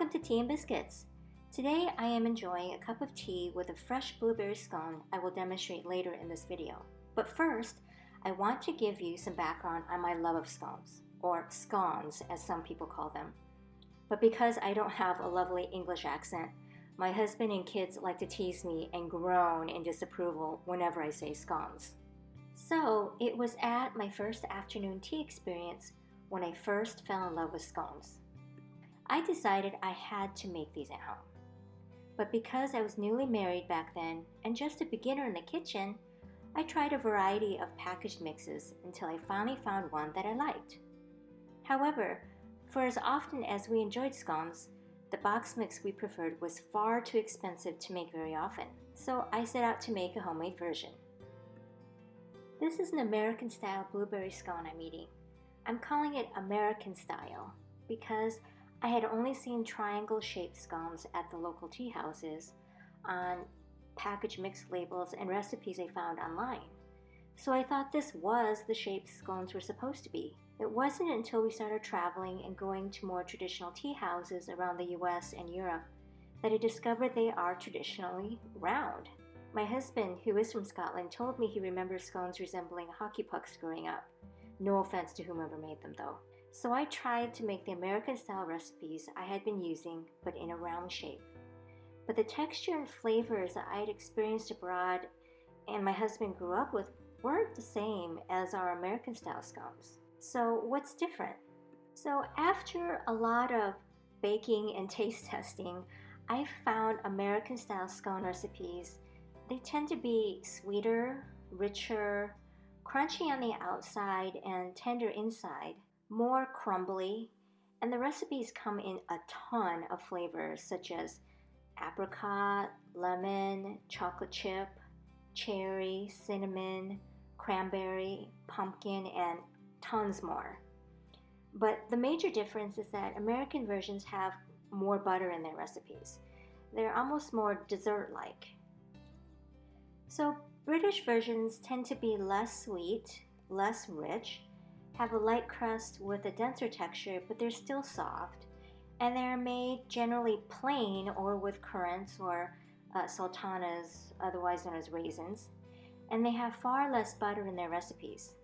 Welcome to Tea and Biscuits. Today I am enjoying a cup of tea with a fresh blueberry scone I will demonstrate later in this video. But first, I want to give you some background on my love of scones, or scones as some people call them. But because I don't have a lovely English accent, my husband and kids like to tease me and groan in disapproval whenever I say scones. So it was at my first afternoon tea experience when I first fell in love with scones. I decided I had to make these at home. But because I was newly married back then and just a beginner in the kitchen, I tried a variety of packaged mixes until I finally found one that I liked. However, for as often as we enjoyed scones, the box mix we preferred was far too expensive to make very often, so I set out to make a homemade version. This is an American-style blueberry scone I'm eating. I'm calling it American style because I had only seen triangle-shaped scones at the local tea houses on packaged mix labels and recipes I found online. So I thought this was the shape scones were supposed to be. It wasn't until we started traveling and going to more traditional tea houses around the US and Europe that I discovered they are traditionally round. My husband, who is from Scotland, told me he remembers scones resembling hockey pucks growing up. No offense to whomever made them though. So I tried to make the American-style recipes I had been using, but in a round shape. But the texture and flavors that I had experienced abroad and my husband grew up with weren't the same as our American-style scones. So what's different? So after a lot of baking and taste testing, I found American-style scone recipes. They tend to be sweeter, richer, crunchy on the outside and tender inside, more crumbly, and the recipes come in a ton of flavors such as apricot, lemon, chocolate chip, cherry, cinnamon, cranberry, pumpkin, and tons more. But the major difference is that American versions have more butter in their recipes. They're almost more dessert-like. So British versions tend to be less sweet, less rich, have a light crust with a denser texture, but they're still soft, and they're made generally plain or with currants or sultanas, otherwise known as raisins, and they have far less butter in their recipes.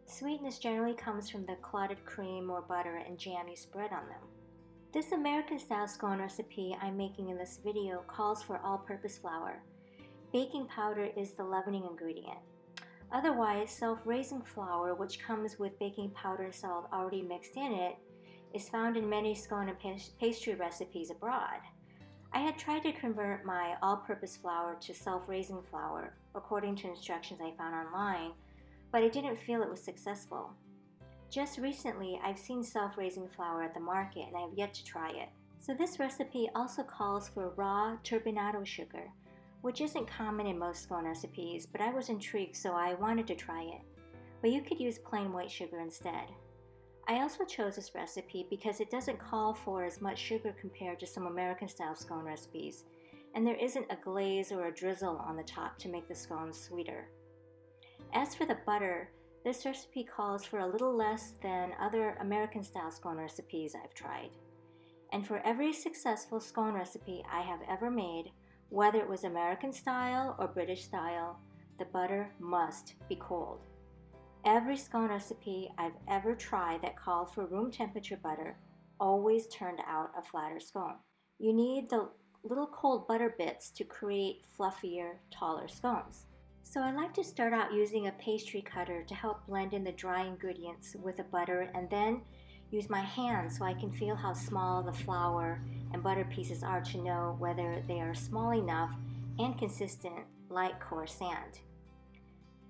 Sweetness generally comes from the clotted cream or butter and jam you spread on them. This American-style scone recipe I'm making in this video calls for all-purpose flour. Baking powder is the leavening ingredient. Otherwise, self-raising flour, which comes with baking powder and salt already mixed in it, is found in many scone and pastry recipes abroad. I had tried to convert my all-purpose flour to self-raising flour according to instructions I found online, but I didn't feel it was successful. Just recently, I've seen self-raising flour at the market and I have yet to try it. So this recipe also calls for raw turbinado sugar, which isn't common in most scone recipes, but I was intrigued so I wanted to try it. But you could use plain white sugar instead. I also chose this recipe because it doesn't call for as much sugar compared to some American-style scone recipes, and there isn't a glaze or a drizzle on the top to make the scones sweeter. As for the butter, this recipe calls for a little less than other American-style scone recipes I've tried. And for every successful scone recipe I have ever made, whether it was American style or British style, the butter must be cold. Every scone recipe I've ever tried that called for room temperature butter always turned out a flatter scone. You need the little cold butter bits to create fluffier, taller scones. So I like to start out using a pastry cutter to help blend in the dry ingredients with the butter and then use my hands so I can feel how small the flour and butter pieces are to know whether they are small enough and consistent like coarse sand.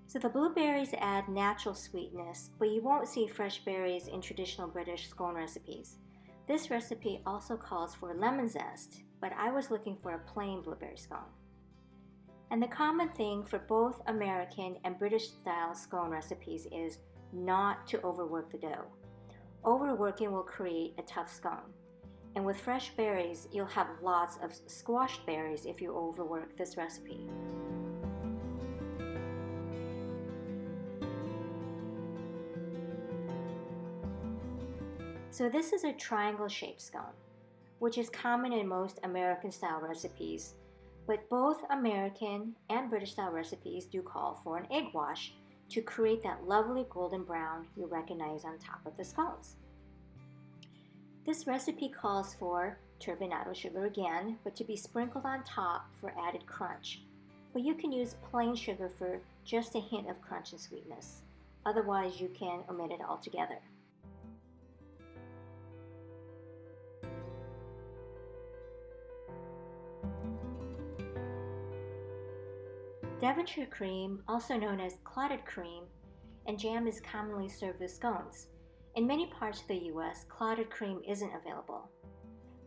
So the blueberries add natural sweetness, but you won't see fresh berries in traditional British scone recipes. This recipe also calls for lemon zest, but I was looking for a plain blueberry scone. And the common thing for both American and British style scone recipes is not to overwork the dough. Overworking will create a tough scone. And with fresh berries, you'll have lots of squashed berries if you overwork this recipe. So this is a triangle-shaped scone. which is common in most American-style recipes, but both American and British-style recipes do call for an egg wash to create that lovely golden brown you recognize on top of the scones. This recipe calls for turbinado sugar again, but to be sprinkled on top for added crunch. But you can use plain sugar for just a hint of crunch and sweetness. Otherwise, you can omit it altogether. Devonshire cream, also known as clotted cream, and jam is commonly served with scones. In many parts of the US, clotted cream isn't available.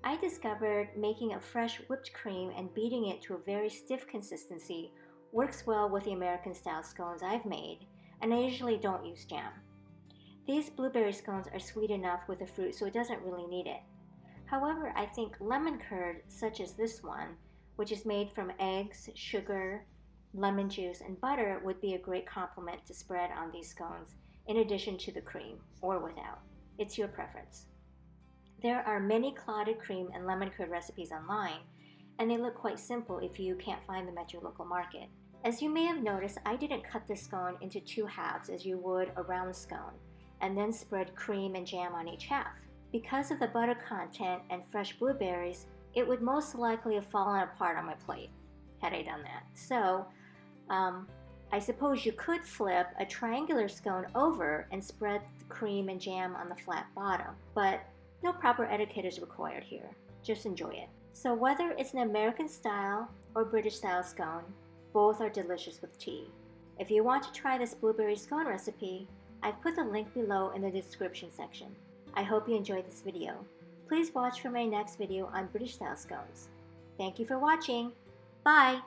I discovered making a fresh whipped cream and beating it to a very stiff consistency works well with the American-style scones I've made, and I usually don't use jam. These blueberry scones are sweet enough with the fruit, so it doesn't really need it. However, I think lemon curd, such as this one, which is made from eggs, sugar, lemon juice, and butter, would be a great complement to spread on these scones, in addition to the cream, or without. It's your preference. There are many clotted cream and lemon curd recipes online, and they look quite simple if you can't find them at your local market. As you may have noticed, I didn't cut the scone into two halves as you would a round scone, and then spread cream and jam on each half. Because of the butter content and fresh blueberries, it would most likely have fallen apart on my plate had I done that. So, I suppose you could flip a triangular scone over and spread the cream and jam on the flat bottom, but no proper etiquette is required here. Just enjoy it. So whether it's an American style or British style scone, both are delicious with tea. If you want to try this blueberry scone recipe, I've put the link below in the description section. I hope you enjoyed this video. Please watch for my next video on British style scones. Thank you for watching. Bye!